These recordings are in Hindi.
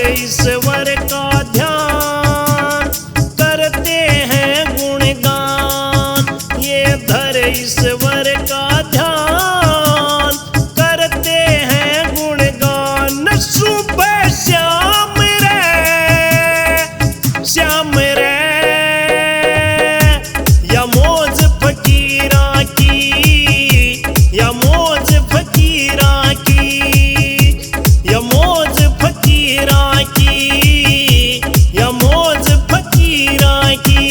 ईश्वर का ध्यान करते हैं गुणगान। ये धर ईश्वर का ध्यान करते हैं गुणगान। सुबह श्याम रे या मौज फकीरा की, या मौज फकीरा की, या मौज फकीरा की, या मौज फकीरा की।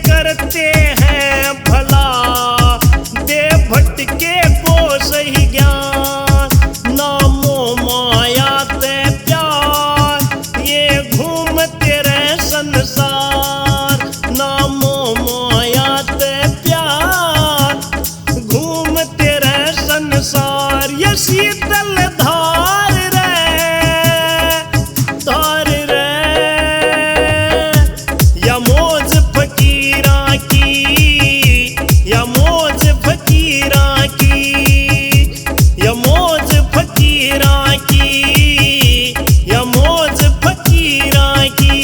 करते हैं भला दे भटके को सही ज्ञान। नामो माया ते प्यार ये घूमते रहे संसार। नामो माया ते प्यार घूमते रहे संसार। ये शीतल धार रे या मौज फकीरा की, या मौज फकीरा की, या मौज फकीरा की, या मौज फकीरा की।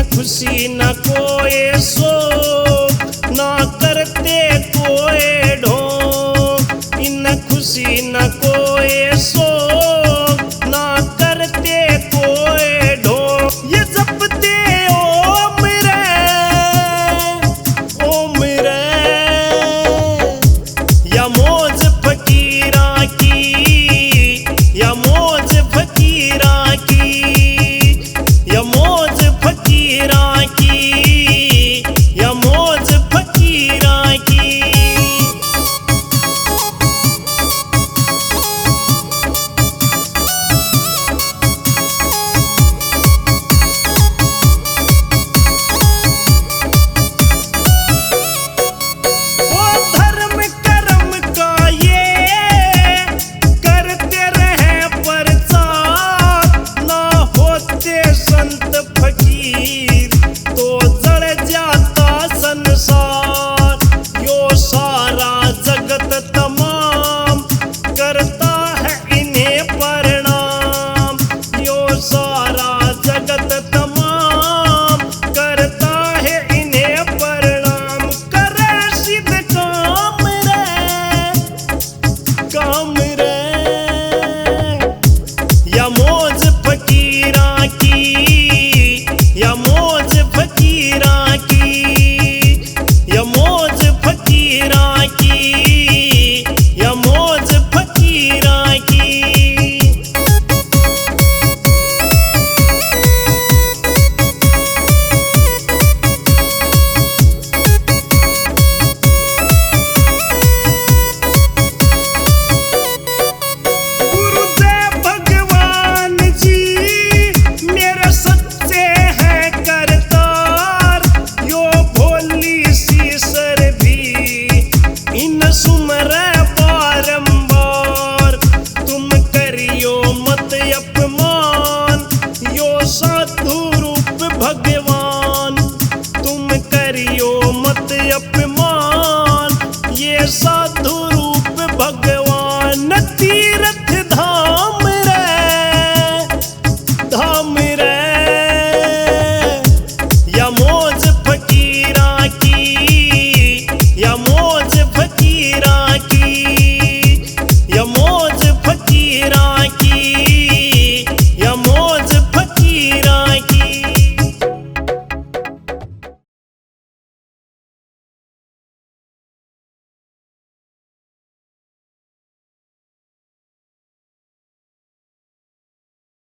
खुशी न कोई शोक ना करते कोई ढोंग। इन खुशी न कोई शोक ना करते कोई ढोंग। ये जपते ओम रे या मौज फकीरा की, या मौज फकीरा की, या मौज फकीरा की, या मौज फकीरा की। वो धर्म कर्म का ये करते रहे प्रचार। ना होते संत फकीर